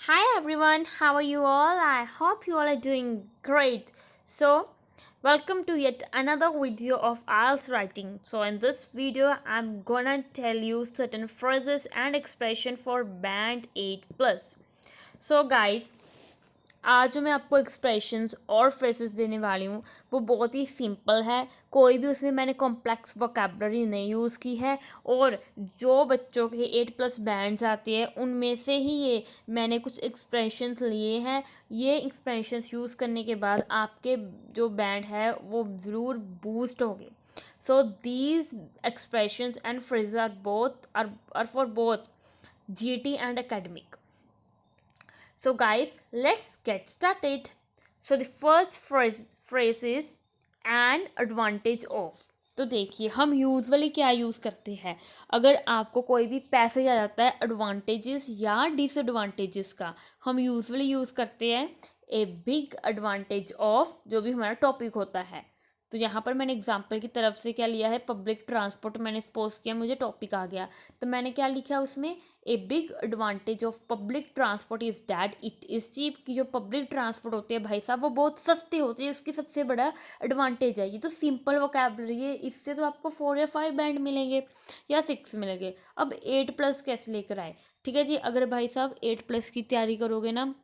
Hi everyone, how are you all? I hope you all are doing great. So, welcome to yet another video of IELTS writing. So, in this video, I'm gonna tell you certain phrases and expression for band 8 plus. So, guys, आज जो मैं आपको expressions और phrases देने वाली हूँ वो बहुत ही सिंपल है। कोई भी उसमें मैंने कॉम्प्लेक्स वोकेबलरी नहीं यूज़ की है। और जो बच्चों के 8+ बैंड्स आते हैं उनमें से ही ये मैंने कुछ एक्सप्रेशंस लिए हैं। ये एक्सप्रेशंस यूज़ करने के बाद आपके जो बैंड है वो ज़रूर बूस्ट होंगे। So these expressions and phrases are for both GT and academic. So, guys, let's get started. So, the first phrase is an advantage of. तो देखिए हम यूजुअली क्या यूज़ करते हैं अगर आपको कोई भी पैसेज आ जाता है एडवांटेजेस या डिसएडवांटेजेस का, हम यूजुअली यूज़ करते हैं ए बिग एडवांटेज ऑफ जो भी हमारा टॉपिक होता है। तो यहाँ पर मैंने एग्जाम्पल की तरफ से क्या लिया है, पब्लिक ट्रांसपोर्ट मैंने सपोज किया, मुझे टॉपिक आ गया तो मैंने क्या लिखा उसमें, a big advantage of public transport is that it is cheap. कि जो पब्लिक ट्रांसपोर्ट होते हैं भाई साहब वो बहुत सस्ते होते हैं, उसकी सबसे बड़ा एडवांटेज है। ये तो सिंपल वोकैबलरी है, इससे तो आपको 4 या 5 बैंड मिलेंगे या 6 मिलेंगे। अब 8+ कैसे लेकर आए? ठीक है जी, अगर भाई साहब 8+ की तैयारी करोगे ना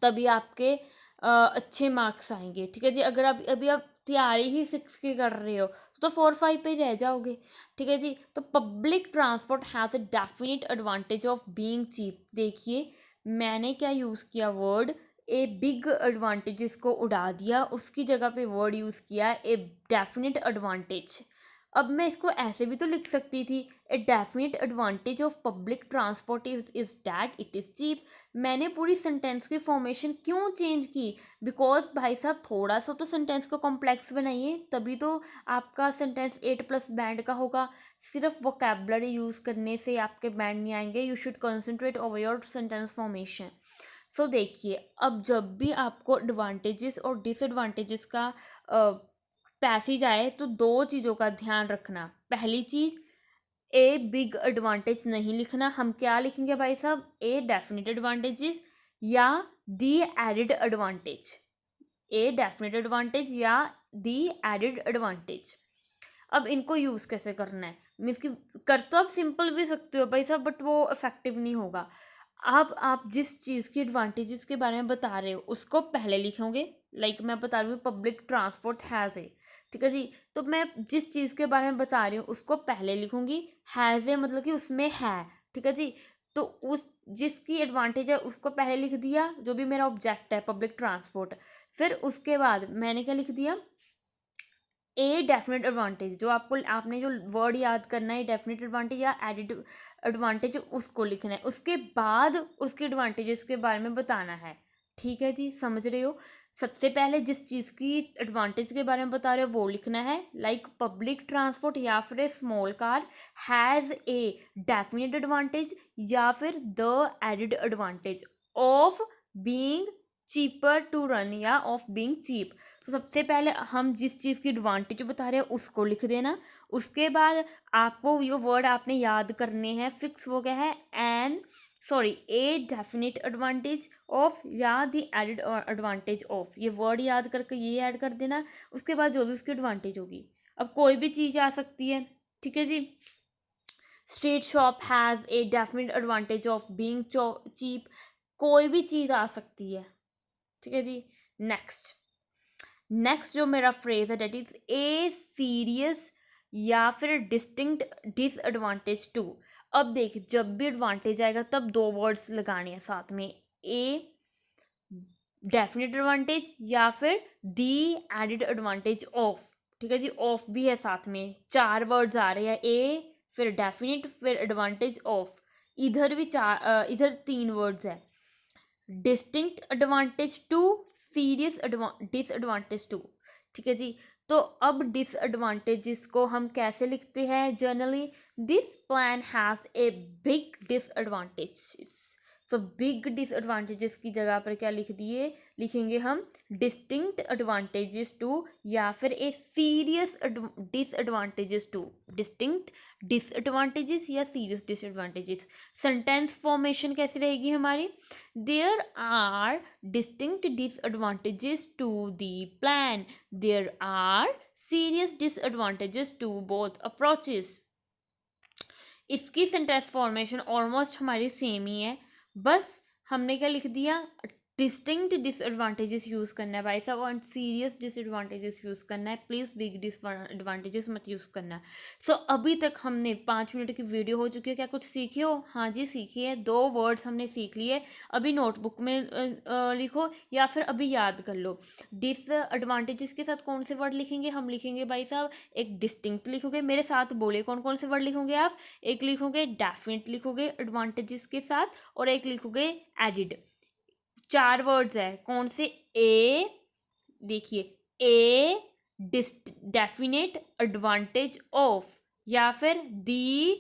तभी आपके अच्छे मार्क्स आएंगे। ठीक है जी, अगर आप अभी आप तैयारी ही 6 की कर रहे हो तो 4-5 पे ही रह जाओगे। ठीक है जी, तो public transport has a definite advantage of being cheap. देखिए मैंने क्या यूज़ किया वर्ड, ए बिग एडवांटेज को उड़ा दिया, उसकी जगह पे वर्ड यूज़ किया ए डेफिनेट एडवांटेज। अब मैं इसको ऐसे भी तो लिख सकती थी, a definite advantage of public transport is that it is cheap. मैंने पूरी सेंटेंस की फॉर्मेशन क्यों चेंज की? बिकॉज भाई साहब थोड़ा सा तो सेंटेंस को कॉम्प्लेक्स बनाइए, तभी तो आपका सेंटेंस 8+ बैंड का होगा। सिर्फ वोकैबलरी यूज़ करने से आपके बैंड नहीं आएंगे। You should concentrate over your sentence formation. So देखिए, अब जब भी आपको एडवांटेजेस और डिसएडवांटेजेस का पैसेज आए तो दो चीज़ों का ध्यान रखना। पहली चीज़, ए बिग एडवांटेज नहीं लिखना, हम क्या लिखेंगे भाई साहब, ए डेफिनेट एडवांटेजेस या the added advantage. A definite advantage या दी एडिड एडवांटेज। अब इनको यूज़ कैसे करना है, मीन्स कि कर तो आप सिंपल भी सकते हो भाई साहब बट वो इफेक्टिव नहीं होगा। अब आप जिस चीज़ की एडवांटेजेस के बारे में बता रहे हो उसको पहले लिखोगे। लाइक मैं बता रही हूँ पब्लिक ट्रांसपोर्ट हैज़ ए, ठीक है जी, तो मैं जिस चीज़ के बारे में बता रही हूँ उसको पहले लिखूँगी। हैज़ ए मतलब कि उसमें है। ठीक है जी, तो उस जिसकी एडवांटेज है उसको पहले लिख दिया, जो भी मेरा ऑब्जेक्ट है पब्लिक ट्रांसपोर्ट। फिर उसके बाद मैंने क्या लिख दिया, ए डेफिनेट एडवांटेज। जो आपको आपने जो वर्ड याद करना है डेफिनेट एडवांटेज या एडिड एडवांटेज उसको लिखना है, उसके बाद उसके एडवांटेजेस के बारे में बताना है। ठीक है जी, समझ रहे हो? सबसे पहले जिस चीज़ की एडवांटेज के बारे में बता रहे हो वो लिखना है, लाइक पब्लिक ट्रांसपोर्ट या फिर a small car has a definite advantage या फिर the added advantage of being cheaper to run या ऑफ बीइंग चीप। तो सबसे पहले हम जिस चीज़ की एडवांटेज बता रहे हैं उसको लिख देना। उसके बाद आपको ये वर्ड आपने याद करने हैं, फिक्स हो गया है an sorry a definite advantage of या द एडिड एडवांटेज ऑफ, ये वर्ड याद करके ये ऐड कर देना। उसके बाद जो भी उसकी एडवांटेज होगी, अब कोई भी चीज़ आ सकती है। ठीक है जी, street shop has a definite advantage of being cheap, कोई भी चीज़ आ सकती है। ठीक है जी, नेक्स्ट नेक्स्ट जो मेरा फ्रेज है डेट इज ए सीरियस या फिर डिस्टिंक्ट डिसएडवांटेज टू। अब देख, जब भी एडवांटेज आएगा तब दो वर्ड्स लगाने हैं साथ में, ए डेफिनेट एडवांटेज या फिर दी एडिड एडवांटेज ऑफ। ठीक है जी, ऑफ भी है साथ में, चार वर्ड्स आ रहे हैं, ए फिर डेफिनेट फिर एडवांटेज ऑफ। इधर भी इधर 3 वर्ड्स है, distinct advantage to, serious disadvantage to. ठीक है जी, तो अब डिसएडवांटेजेस को हम कैसे लिखते हैं generally, this plan has a big disadvantages. तो बिग डिसएडवांटेजेस की जगह पर क्या लिख दिए, लिखेंगे हम डिस्टिंक्ट एडवांटेजेस टू, या फिर a serious disadvantages to, distinct disadvantages या सीरियस डिसएडवांटेजेस। सेंटेंस फॉर्मेशन कैसी रहेगी हमारी, there are distinct disadvantages to the plan, there are serious disadvantages to both approaches. इसकी सेंटेंस फॉर्मेशन ऑलमोस्ट हमारी सेम ही है, बस हमने क्या लिख दिया, डिस्टिंक्ट डिसएडवांटेजेस यूज़ करना है भाई साहब, और सीरियस डिसएडवांटेजेस यूज़ करना है, प्लीज़ बिग डिसएडवांटेजेस मत यूज़ करना। सो अभी तक हमने 5 मिनट की वीडियो हो चुकी है, क्या कुछ सीखे हो? हाँ जी सीखी है, 2 वर्ड्स हमने सीख लिए। अभी नोटबुक में लिखो या फिर अभी याद कर लो। डिसएडवांटेजेस के साथ कौन से वर्ड लिखेंगे, हम लिखेंगे भाई साहब एक डिस्टिंक्ट लिखोगे, मेरे साथ बोले कौन कौन से वर्ड लिखोगे आप, एक लिखोगे डेफिनेट लिखोगे एडवांटेजेस के साथ, और एक लिखोगे एडिड। 4 वर्ड्स है, कौन से, ए, देखिए ए डेफिनेट एडवांटेज ऑफ, या फिर दी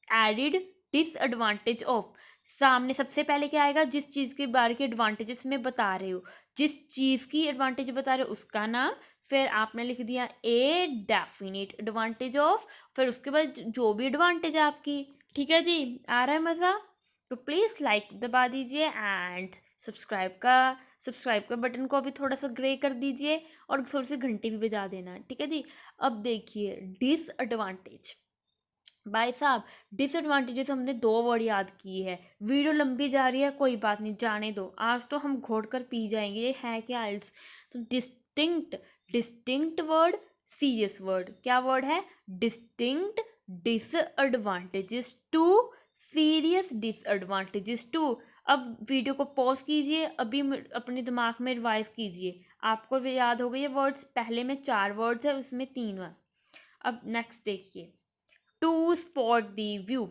एडिड डिसएडवांटेज ऑफ। सामने सबसे पहले क्या आएगा, जिस चीज़ के बारे के एडवांटेजेस में बता रहे हो, जिस चीज़ की एडवांटेज बता रहे हो उसका नाम, फिर आपने लिख दिया ए डेफिनेट एडवांटेज ऑफ, फिर उसके बाद जो भी एडवांटेज है आपकी। ठीक है जी, आ रहा है मज़ा? तो प्लीज़ लाइक दबा दीजिए एंड सब्सक्राइब का बटन को अभी थोड़ा सा ग्रे कर दीजिए, और थोड़ी सी घंटी भी बजा देना। ठीक है जी। अब देखिए डिसएडवांटेज, भाई साहब डिसएडवांटेजेस हमने 2 वर्ड याद किए हैं, वीडियो लंबी जा रही है, कोई बात नहीं जाने दो, आज तो हम घोट कर पी जाएंगे, ये है क्या आइल्स। तो डिस्टिंक्ट वर्ड, सीरियस वर्ड, क्या वर्ड है, distinct disadvantages to, serious disadvantages to. अब वीडियो को पॉज कीजिए, अभी अपने दिमाग में रिवाइज कीजिए, आपको भी याद हो गए ये वर्ड्स, पहले में 4 वर्ड्स है उसमें 3 है। अब नेक्स्ट देखिए, टू स्पॉट दी व्यू।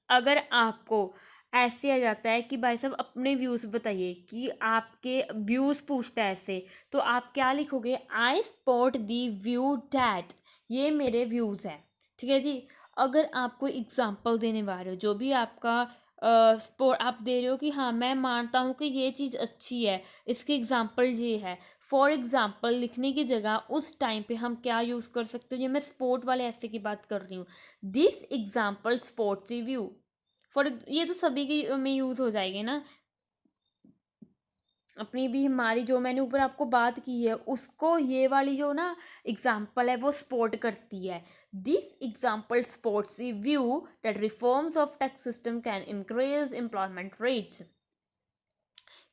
अगर आपको ऐसे आ जाता है कि भाई साहब अपने व्यूज़ बताइए, कि आपके व्यूज़ पूछता है ऐसे, तो आप क्या लिखोगे, आई स्पॉट दी व्यू डैट, ये मेरे व्यूज़ हैं। ठीक है जी। अगर आपको एग्जांपल देने वाले हो, जो भी आपका स्पोर्ट आप दे रहे हो कि हाँ मैं मानता हूँ कि ये चीज़ अच्छी है, इसकी एग्जांपल ये है, फॉर एग्जांपल लिखने की जगह उस टाइम पे हम क्या यूज़ कर सकते हो, ये मैं स्पोर्ट वाले ऐसे की बात कर रही हूँ, this example sports view, for ये तो सभी की में यूज़ हो जाएगी ना, अपनी भी हमारी जो मैंने ऊपर आपको बात की है उसको ये वाली जो ना एग्जाम्पल है वो सपोर्ट करती है। This example supports the view that reforms of tax system can increase employment rates,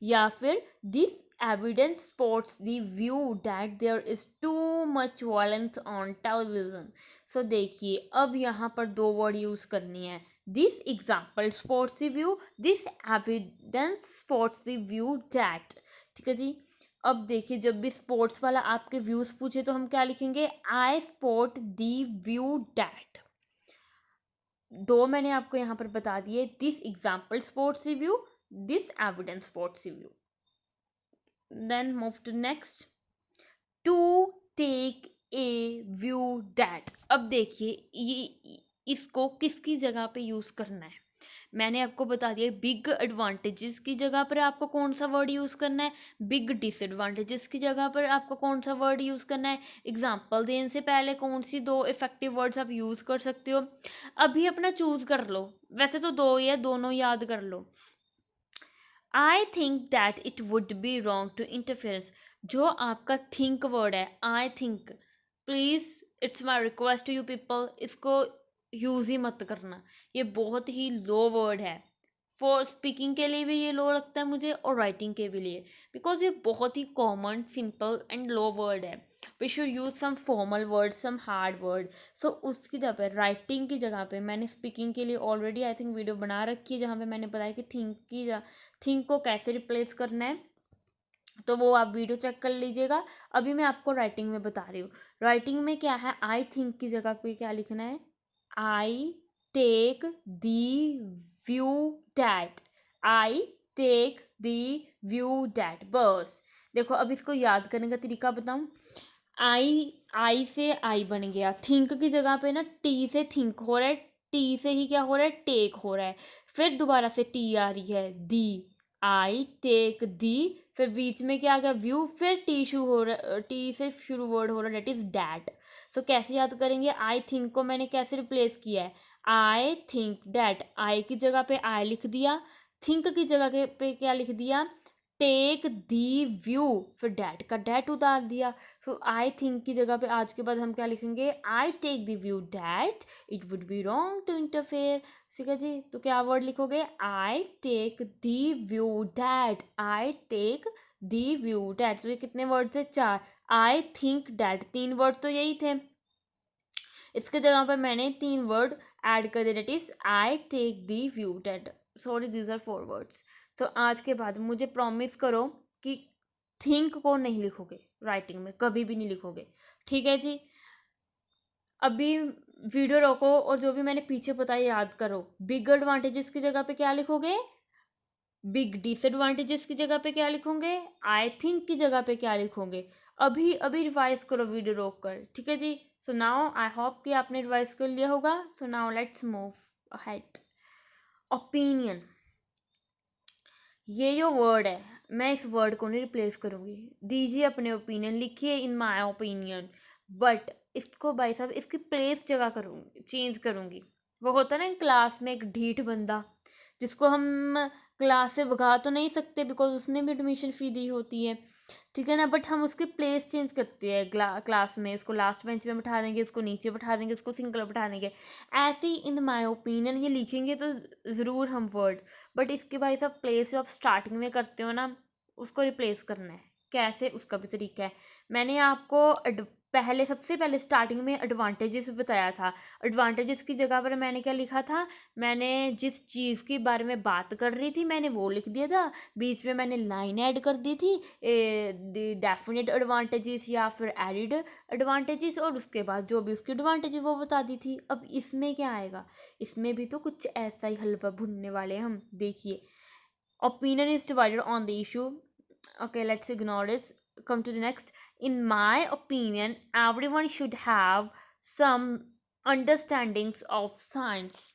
या फिर this evidence supports the view that there is too much violence on television. So देखिए अब यहाँ पर 2 वर्ड यूज़ करनी है, this example supports the view, this evidence supports the view that. ठीक है जी। अब देखिए जब भी स्पोर्ट्स वाला आपके व्यूज़ पूछे तो हम क्या लिखेंगे, I support the view that. 2 मैंने आपको यहाँ पर बता दिए, this example supports the view, this evidence supports view. Then move to next, to take a view that। अब देखिए ये इसको किसकी जगह पे यूज़ करना है, मैंने आपको बता दिया बिग एडवांटेजेस की जगह पर आपको कौन सा वर्ड यूज़ करना है, बिग डिसएडवांटेजेस की जगह पर आपको कौन सा वर्ड यूज़ करना है, एग्जांपल देने से पहले कौन सी 2 इफेक्टिव वर्ड्स आप यूज़ कर सकते हो, अभी अपना चूज़ कर लो, वैसे तो 2 ही है, दोनों याद कर लो। I think that it would be wrong to interference, जो आपका थिंक वर्ड है I think, please it's my request to you people, इसको यूज़ ही मत करना, ये बहुत ही लो वर्ड है, फॉर स्पीकिंग के लिए भी ये लो लगता है मुझे और राइटिंग के भी लिए, बिकॉज ये बहुत ही common simple and low word है। We should use some formal word, some hard word. So उसकी जगह पे राइटिंग की जगह पे मैंने स्पीकिंग के लिए ऑलरेडी आई थिंक वीडियो बना रखी है, जहाँ पे मैंने बताया कि थिंक को कैसे रिप्लेस करना है, तो वो आप वीडियो चेक कर लीजिएगा। अभी मैं आपको राइटिंग में बता रही हूँ, राइटिंग में क्या है, आई थिंक की जगह पे क्या लिखना है, I take the view that, I take the view that, बस। देखो अब इसको याद करने का तरीका बताऊँ, आई से आई बन गया, थिंक की जगह पे ना टी से थिंक हो रहा है, टी से ही क्या हो रहा है, टेक हो रहा है। फिर दोबारा से टी आ रही है, दी, आई टेक दी, फिर बीच में क्या आ गया, व्यू, फिर टी शुरू हो रहा, टी से शुरू वर्ड हो रहा है, डेट इज डैट। सो कैसे याद करेंगे, आई थिंक को मैंने कैसे रिप्लेस किया है, आई थिंक डैट, आई की जगह पे आई लिख दिया, थिंक की जगह पे क्या लिख दिया, टेक दी व्यू, फिर डैट का डैट उतार दिया। सो आई थिंक की जगह पे आज के बाद हम क्या लिखेंगे, I take the view that it would be wrong to interfere. ठीक है जी, तो क्या वर्ड लिखोगे, I take the view that, I take the view that. तो ये कितने वर्ड से, 4। आई थिंक डैट, 3 वर्ड तो यही थे, इसके जगह पर मैंने 3 वर्ड ऐड कर दिया, that is I take the view that. Sorry, these are 4 words. तो आज के बाद मुझे प्रॉमिस करो कि थिंक को नहीं लिखोगे राइटिंग में, कभी भी नहीं लिखोगे, ठीक है जी। अभी वीडियो रोको और जो भी मैंने पीछे बताया याद करो। बिग एडवांटेजेस की जगह पे क्या लिखोगे, बिग डिसएडवांटेजेस की जगह पे क्या लिखोगे, आई थिंक की जगह पे क्या लिखोगे। अभी अभी रिवाइज करो वीडियो रोक कर, ठीक है जी। सो नाउ आई होप कि आपने रिवाइज कर लिया होगा। So now let's move ahead. Opinion, ये जो वर्ड है, मैं इस वर्ड को नहीं रिप्लेस करूँगी। दीजिए अपने ओपिनियन, लिखिए इन माय ओपिनियन, बट इसको भाई साहब इसकी प्लेस जगह करूँगी, चेंज करूँगी। वो होता है ना क्लास में एक ढीठ बंदा, जिसको हम क्लास से भगा तो नहीं सकते बिकॉज उसने भी एडमिशन फ़ी दी होती है, ठीक है ना, बट हम उसकी प्लेस चेंज करते हैं क्लास में। इसको लास्ट बेंच में बैठा देंगे, इसको नीचे बैठा देंगे, इसको सिंगल बैठा देंगे। ऐसे ही इन माय ओपिनियन ये लिखेंगे तो ज़रूर हम वर्ड, बट इसके भाई साहब प्लेस जो आप स्टार्टिंग में करते हो ना, उसको रिप्लेस करना है। कैसे, उसका भी तरीका है। मैंने आपको पहले सबसे पहले स्टार्टिंग में एडवांटेजेस बताया था। एडवांटेजेस की जगह पर मैंने क्या लिखा था, मैंने जिस चीज़ के बारे में बात कर रही थी मैंने वो लिख दिया था, बीच में मैंने लाइन ऐड कर दी थी, डेफिनेट एडवांटेजेस या फिर एडिड एडवांटेजेस, और उसके बाद जो भी उसकी एडवांटेज वो बता दी थी। अब इसमें क्या आएगा, इसमें भी तो कुछ ऐसा ही हलवा भुनने वाले हम, देखिए। Opinion is divided on the issue. Okay, let's ignore this. Come to the next. In my opinion, everyone should have some understandings of science.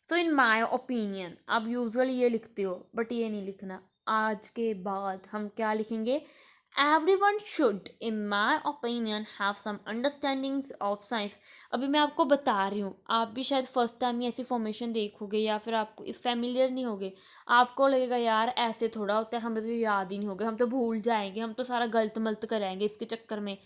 तो इन माई ओपिनियन आप यूजुअली ये लिखते हो, बट ये नहीं लिखना। आज के बाद हम क्या लिखेंगे, everyone should in my opinion have some understandings of science. अभी मैं आपको बता रही हूँ, आप भी शायद फर्स्ट टाइम ही ऐसी फॉर्मेशन देखोगे या फिर आपको इस फैमिलियर नहीं होगे, आपको लगेगा यार ऐसे थोड़ा होता है, हमें तो याद ही नहीं होगा, हम तो भूल जाएंगे, हम तो सारा गलत मलत कराएंगे इसके चक्कर में।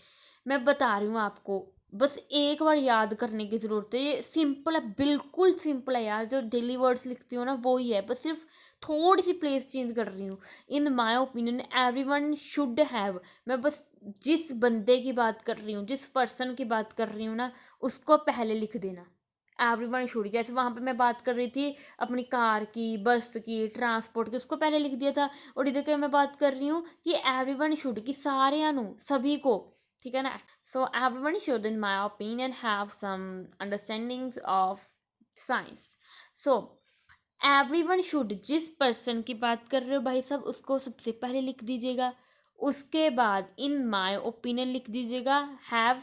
मैं बता रही हूँ आपको, बस एक बार याद करने की ज़रूरत है। ये सिंपल है, बिल्कुल सिंपल है यार, जो डेली वर्ड्स लिखती हो ना वो ही है, बस सिर्फ थोड़ी सी प्लेस चेंज कर रही हूँ। इन my opinion everyone should have, मैं बस जिस बंदे की बात कर रही हूँ, जिस पर्सन की बात कर रही हूँ ना, उसको पहले लिख देना। एवरीवन शुड, जैसे वहाँ पे मैं बात कर रही थी अपनी कार की, बस की, ट्रांसपोर्ट की, उसको पहले लिख दिया था। और इधर क्या मैं बात कर रही हूँ कि एवरीवन शुड की सारे सभी को, ठीक है ना। So everyone should in my opinion have some understandings of science. So everyone should, जिस पर्सन की बात कर रहे हो भाई साहब उसको सबसे पहले लिख दीजिएगा, उसके बाद इन माई ओपिनियन लिख दीजिएगा, have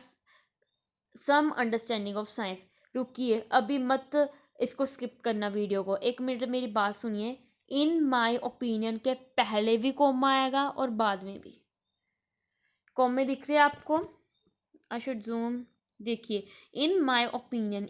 some understanding of science. रुकिए अभी मत इसको स्किप करना वीडियो को, 1 मिनट मेरी बात सुनिए। इन माई ओपिनियन के पहले भी कोमा आएगा और बाद में भी। कॉमे दिख रहे हैं आपको, आई शुड जूम, देखिए। इन माय ओपिनियन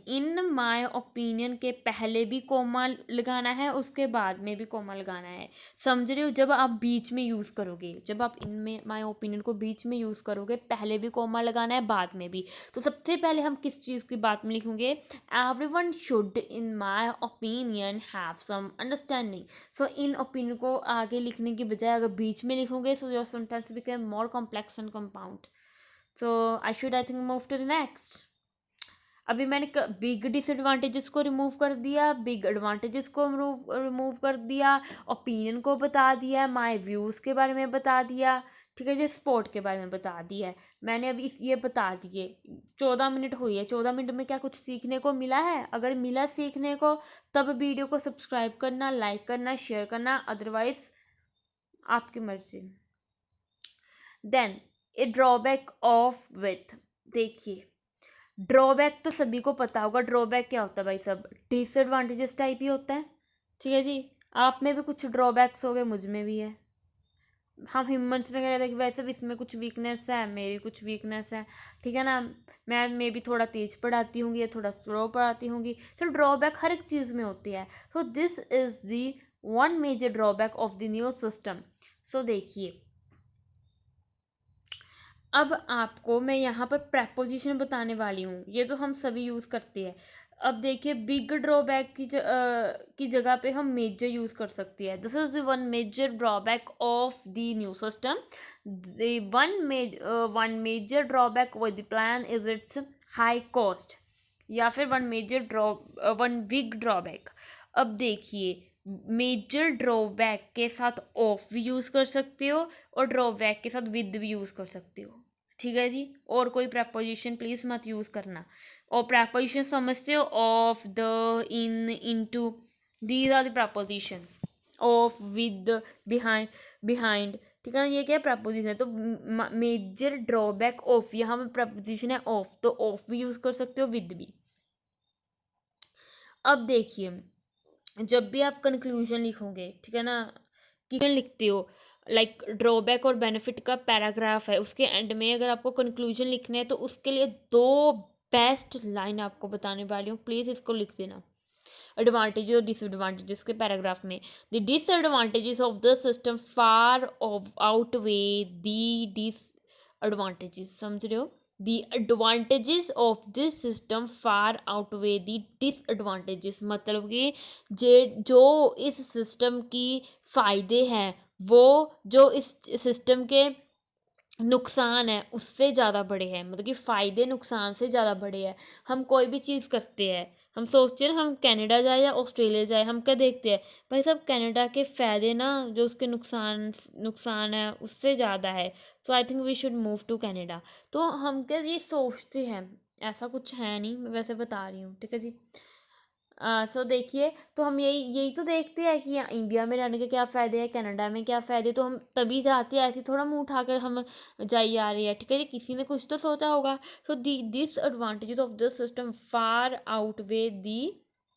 के पहले भी कोमा लगाना है, उसके बाद में भी कोमा लगाना है, समझ रहे हो। जब आप बीच में यूज़ करोगे, जब आप इन माय ओपिनियन को बीच में यूज़ करोगे, पहले भी कोमा लगाना है, बाद में भी। तो सबसे पहले हम किस चीज़ की बात में लिखेंगे, everyone should in my opinion have some understanding. So in opinion को आगे लिखने की बजाय अगर बीच में लिखोगे, so your sentence become more complex and compound. So I should I think move to the next. अभी मैंने बिग डिसएडवांटेजेस को रिमूव कर दिया, बिग एडवांटेजेस को रिमूव कर दिया, ओपिनियन को बता दिया, माय व्यूज़ के बारे में बता दिया, ठीक है जी, स्पोर्ट के बारे में बता दिया है मैंने। अभी ये बता दिए, 14 मिनट हुई है, 14 मिनट में क्या कुछ सीखने को मिला है? अगर मिला सीखने को तब वीडियो को सब्सक्राइब करना, लाइक करना, शेयर करना, अदरवाइज आपकी मर्जी। Then a drawback of with, देखिए ड्रॉबैक तो सभी को पता होगा, ड्रॉबैक क्या होता है भाई सब, डिसएडवांटेजेस टाइप ही होता है। ठीक है जी, आप में भी कुछ ड्रॉबैक्स हो गए, मुझ में भी है। हम ह्यूमंस में कह रहे थे कि वैसे भी इसमें कुछ वीकनेस है, मेरी कुछ वीकनेस है, ठीक है ना। मैं मे भी थोड़ा तेज पढ़ाती होंगी या थोड़ा स्लो पढ़ाती होंगी, तो ड्रॉबैक हर एक चीज़ में होती है। So this is the one major drawback of the new system. So देखिए, अब आपको मैं यहाँ पर प्रैपोजिशन बताने वाली हूँ, ये तो हम सभी यूज़ करते हैं। अब देखिए, बिग ड्रॉबैक की जगह पे हम मेजर यूज़ कर सकते हैं। This is the one major drawback of the new system. The one major drawback with the plan is its high cost, या फिर वन बिग ड्रॉबैक। अब देखिए, मेजर ड्रॉबैक के साथ ऑफ भी यूज़ कर सकते हो और ड्रॉबैक के साथ विद भी यूज़ कर सकते हो। ठीक है जी, और कोई प्रपोजिशन प्लीज़ मत यूज़ करना। और प्रपोजिशन समझते हो, of, the, in, into, these are the preposition. Of, with, behind, behind, ठीक है ना, ये क्या है, प्रपोजिशन है। तो मेजर ड्रॉबैक ऑफ, यहाँ में प्रपोजिशन है ऑफ, तो ऑफ भी यूज़ कर सकते हो, विद भी। अब देखिए, जब भी आप कंक्लूजन लिखोगे, ठीक है ना, कि लिखते हो, लाइक ड्रॉबैक और बेनिफिट का पैराग्राफ है, उसके एंड में अगर आपको कंक्लूजन लिखना है तो उसके लिए दो बेस्ट लाइन आपको बताने वाली हूँ, प्लीज़ इसको लिख देना। एडवांटेज और डिसएडवांटेजेस के पैराग्राफ में, the disadvantages of the system far out way the disadvantages, समझ रहे हो। The advantages of this system far outweigh the disadvantages, मतलब कि जो इस सिस्टम की फ़ायदे हैं वो जो इस सिस्टम के नुकसान है उससे ज़्यादा बड़े हैं। मतलब कि फ़ायदे नुकसान से ज़्यादा बड़े हैं। हम कोई भी चीज़ करते हैं, हम सोचते हैं ना, हम कनाडा जाए या ऑस्ट्रेलिया जाए, हम क्या देखते हैं, भाई साहब कनाडा के फ़ायदे ना जो उसके नुकसान है उससे ज़्यादा है, so I think we should move to Canada. तो हम क्या ये सोचते हैं, ऐसा कुछ है नहीं, मैं वैसे बता रही हूँ, ठीक है जी। सो देखिए, तो हम यही यही तो देखते हैं कि इंडिया में रहने के क्या फ़ायदे हैं, कनाडा में क्या फ़ायदे, तो हम तभी जाते हैं, ऐसे थोड़ा मुंह उठाकर हम जाइए आ रही है, ठीक है जी, किसी ने कुछ तो सोचा होगा। So this advantages of this system far outweigh the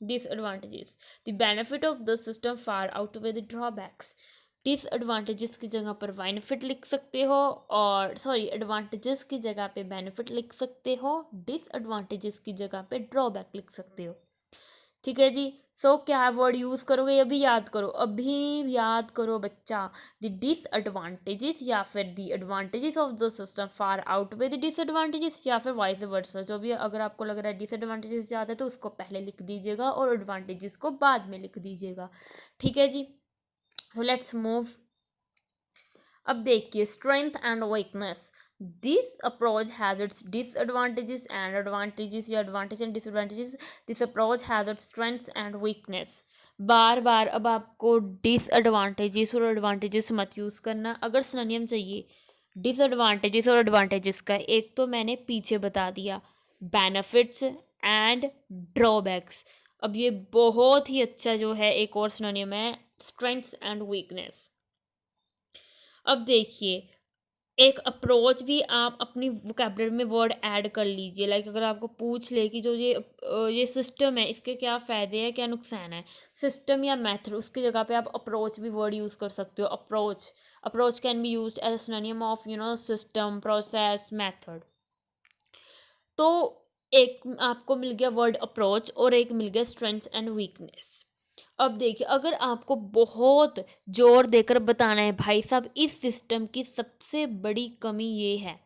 disadvantages, the benefit of this system far outweigh the drawbacks. Disadvantages की जगह पर बेनिफिट लिख सकते हो, और सॉरी, एडवांटेजेस की जगह पे बेनिफिट लिख सकते हो, डिसएडवांटेजेस की जगह पे ड्रॉबैक लिख सकते हो। ठीक है जी। सो क्या वर्ड यूज़ करोगे, अभी याद करो, अभी याद करो बच्चा। द डिसएडवांटेजेस या फिर the advantages of the system far outweigh the disadvantages, या फिर वाइस वर्सा, जो भी अगर आपको लग रहा है डिसएडवांटेजेस ज़्यादा है तो उसको पहले लिख दीजिएगा और एडवांटेजेस को बाद में लिख दीजिएगा। ठीक है जी, सो लेट्स मूव। अब देखिए, strength and weakness, this approach has its disadvantages and advantages, या advantage and disadvantages. This approach has its strengths and weakness. बार बार अब आपको डिसएडवांटेजेस और एडवांटेजेस मत यूज़ करना। अगर सिनोनिम चाहिए डिसएडवांटेजेस और एडवांटेजेस का, एक तो मैंने पीछे बता दिया, बेनिफिट्स एंड ड्रॉबैक्स। अब ये बहुत ही अच्छा जो है एक और सिनोनिम है, स्ट्रेंथ्स एंड वीकनेस। अब देखिए, एक अप्रोच भी आप अपनी वोकैबुलरी में वर्ड ऐड कर लीजिए। लाइक अगर आपको पूछ ले कि जो ये सिस्टम है इसके क्या फ़ायदे हैं क्या नुकसान है, सिस्टम या मेथड, उसकी जगह पे आप अप्रोच भी वर्ड यूज़ कर सकते हो। Approach can be used as a synonym of system, process, method. तो एक आपको मिल गया वर्ड अप्रोच और एक मिल गया स्ट्रेंथ्स एंड वीकनेस। अब देखिए, अगर आपको बहुत जोर देकर बताना है भाई साहब इस सिस्टम की सबसे बड़ी कमी ये है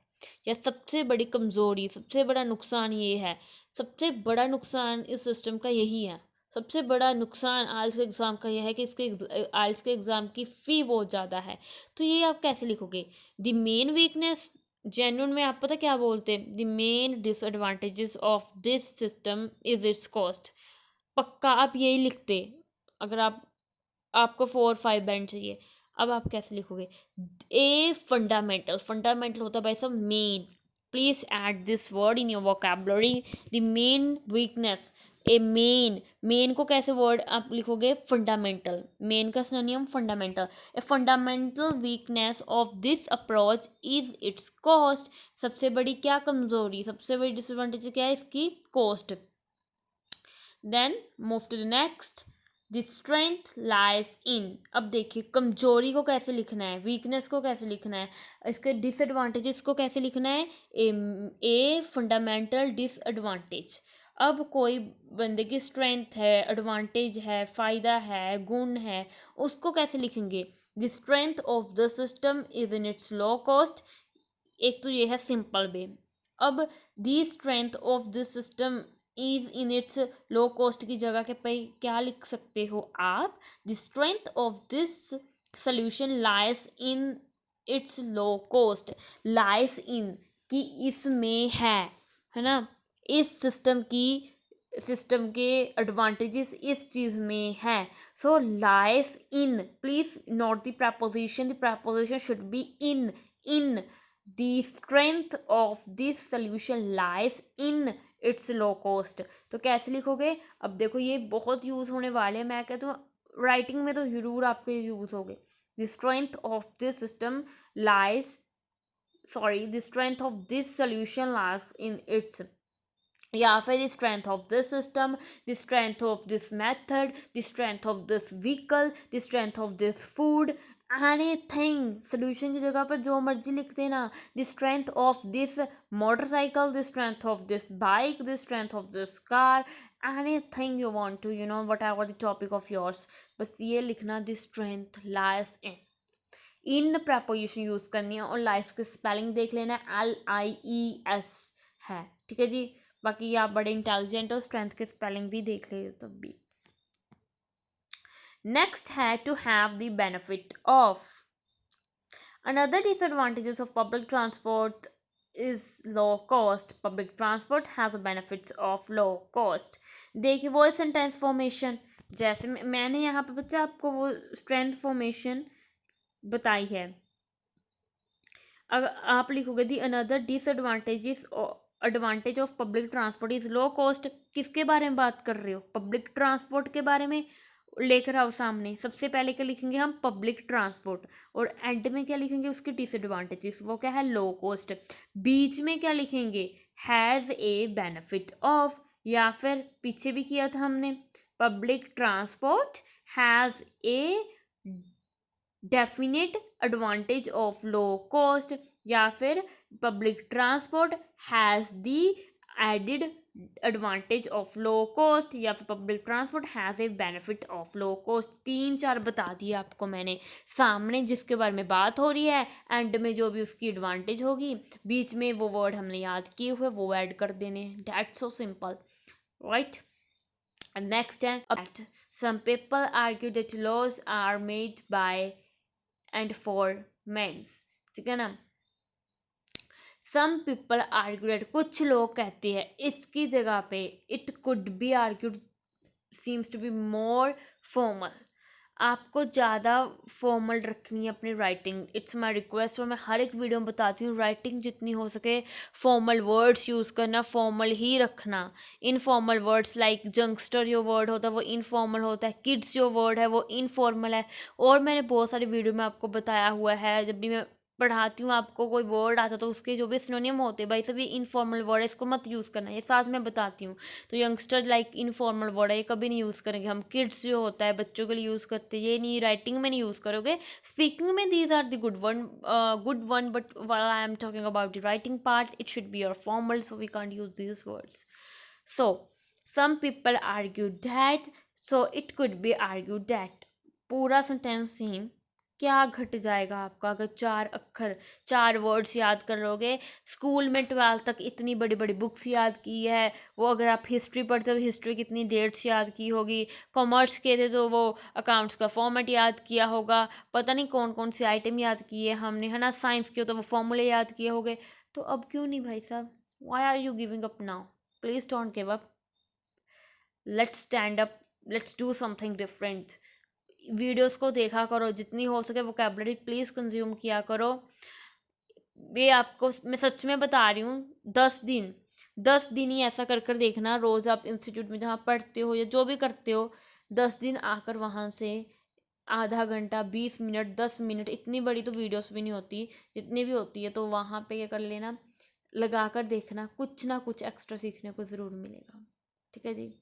या सबसे बड़ी कमज़ोरी, सबसे बड़ा नुकसान ये है, सबसे बड़ा नुकसान इस सिस्टम का यही है, सबसे बड़ा नुकसान आइल्स के एग्ज़ाम का यह है कि इसके आइल्स के एग्ज़ाम की फ़ी बहुत ज़्यादा है, तो ये आप कैसे लिखोगे? द मेन वीकनेस, जेन्युइन में आप पता क्या बोलते हैं, the main disadvantages of this system is it's cost. पक्का आप यही लिखते अगर आपको 4-5 बैंड चाहिए। अब आप कैसे लिखोगे? ए फंडामेंटल, फंडामेंटल होता है भाई साहब main. Please add this word in your vocabulary. The main weakness, A main, main को कैसे वर्ड आप लिखोगे, फंडामेंटल, मेन का सिनोनियम fundamental. A fundamental weakness of this approach is it's cost. सबसे बड़ी क्या कमजोरी, सबसे बड़ी डिसएडवांटेज क्या है इसकी, cost. Then move to the next, the strength lies in. अब देखिए कमजोरी को कैसे लिखना है, वीकनेस को कैसे लिखना है, इसके डिसएडवांटेजेस को कैसे लिखना है, ए फंडामेंटल डिसएडवांटेज। अब कोई बंदे की स्ट्रेंथ है, एडवांटेज है, फ़ायदा है, गुण है, उसको कैसे लिखेंगे, the strength of the system is in its low cost. एक तो ये है सिंपल वे। अब the strength of this system is in its low cost की जगह के पे क्या लिख सकते हो आप, the strength of this solution lies in its low cost. Lies in कि इसमें है ना, इस सिस्टम के एडवांटेजेस इस चीज़ में है। So lies in, please note the proposition, the proposition should be in the strength of this solution lies in its low cost। तो कैसे लिखोगे, अब देखो ये बहुत यूज़ होने वाले हैं, मैं कहता हूँ राइटिंग में तो जरूर आपके यूज़ होगे। the strength of this system lies the strength of this solution lies in its, या फिर the strength of this system, the strength of this method, the strength of this vehicle, the strength of this food, anything. Solution की जगह पर जो मर्जी लिख देना, the strength of this motorcycle, the strength of this bike, the strength of this car, anything you want to, you know, whatever the topic of yours, बस ये लिखना, the strength lies in preposition use करनी है। और लाइस की spelling देख लेना, LIES है, ठीक है जी। बाकी आप बड़े इंटेलिजेंट हो, स्ट्रेंथ के स्पेलिंग भी देख ले तब भी। नेक्स्ट है to have the benefit of. Another disadvantages of public transport is low cost। public transport has benefits of low cost। देखिए वो सेंटेंस फॉर्मेशन, जैसे मैंने यहाँ पे बच्चा आपको वो स्ट्रेंथ फॉर्मेशन बताई है। अगर आप लिखोगे the another disadvantages advantage of public transport is low cost, किसके बारे में बात कर रहे हो, पब्लिक ट्रांसपोर्ट के बारे में लेकर आओ सामने। सबसे पहले क्या लिखेंगे हम, पब्लिक ट्रांसपोर्ट, और एंड में क्या लिखेंगे, उसके डिसएडवांटेजेस, वो क्या है, लो कॉस्ट। बीच में क्या लिखेंगे, हैज़ ए बेनिफिट ऑफ, या फिर पीछे भी किया था हमने, public transport has a definite advantage of low cost, या फिर public transport has the added advantage of low cost, या फिर public transport has a benefit of low cost. 3-4 बता दिए आपको मैंने सामने, जिसके बारे में बात हो रही है, एंड में जो भी उसकी एडवांटेज होगी, बीच में वो वर्ड हमने याद किए हुए वो ऐड कर देने। That's so simple, right. Next है, some people argue that laws are made by and for men's, ठीक है ना। some people argue that, कुछ लोग कहते हैं इसकी जगह पे it could be argued seems to be more formal। आपको ज़्यादा फॉर्मल रखनी है अपनी राइटिंग, इट्स माई रिक्वेस्ट। और मैं हर एक वीडियो में बताती हूँ राइटिंग जितनी हो सके फॉर्मल वर्ड्स यूज़ करना, फॉर्मल ही रखना। इनफॉर्मल वर्ड्स लाइक जंगस्टर जो वर्ड होता है वो इनफॉर्मल होता है, किड्स जो वर्ड है वो इनफॉर्मल है। और मैंने बहुत सारी वीडियो में आपको बताया हुआ है, जब भी मैं पढ़ाती हूँ आपको कोई वर्ड आता तो उसके जो भी सिनोनियम होते हैं, भाई सभी इनफॉर्मल वर्ड है, इसको मत यूज़ करना, ये साथ में बताती हूँ। तो यंगस्टर लाइक इनफॉर्मल वर्ड है, ये कभी नहीं यूज़ करेंगे हम। किड्स जो होता है बच्चों के लिए यूज़ करते हैं, ये नहीं राइटिंग में नहीं यूज़ करोगे, स्पीकिंग में these are the good one, but while I am talking about the writing part it should be your formal, so we can't use these words. So some people argue that, so it could be argue that. पूरा sentence same, क्या घट जाएगा आपका अगर 4 अक्षर 4 words याद कर लोगे। स्कूल में 12th तक इतनी बड़ी बड़ी बुक्स याद की है, वो अगर आप हिस्ट्री पढ़ते हो हिस्ट्री कितनी डेट्स याद की होगी, कॉमर्स के थे तो वो अकाउंट्स का फॉर्मेट याद किया होगा, पता नहीं कौन कौन से आइटम याद किए हमने, है ना। साइंस के हो तो वो फॉर्मूले याद किए होंगे। तो अब क्यों नहीं भाई साहब, why are you giving up now, please don't give up, let's stand up, let's do something different. Videos को देखा करो, जितनी हो सके वोकेबलरी प्लीज़ कंज्यूम किया करो। ये आपको मैं सच में बता रही हूँ, 10 दिन 10 दिन ही ऐसा कर कर देखना, रोज़ आप इंस्टीट्यूट में जहाँ पढ़ते हो या जो भी करते हो, 10 दिन आकर वहाँ से आधा घंटा, 20 मिनट, 10 मिनट, इतनी बड़ी तो वीडियोस भी नहीं होती, जितनी भी होती है तो वहाँ पे क्या कर लेना, लगा कर देखना, कुछ ना कुछ एक्स्ट्रा सीखने को ज़रूर मिलेगा। ठीक है जी।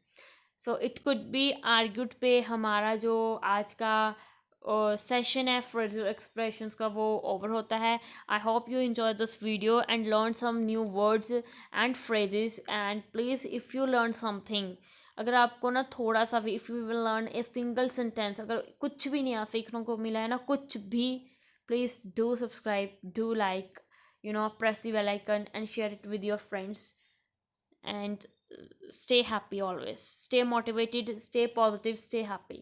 So it could be argued पे हमारा जो आज का सेशन है फ्रेजल एक्सप्रेशंस का वो ओवर होता है। I hope you enjoy this video and learn some new words and phrases, and please if you learn something, अगर आपको ना थोड़ा सा भी, if you will learn a single sentence, अगर कुछ भी नहीं सीखने को मिला है ना, कुछ भी, please do subscribe, do like, press the bell icon and share it with your friends, and stay happy always, stay motivated, stay positive, stay happy.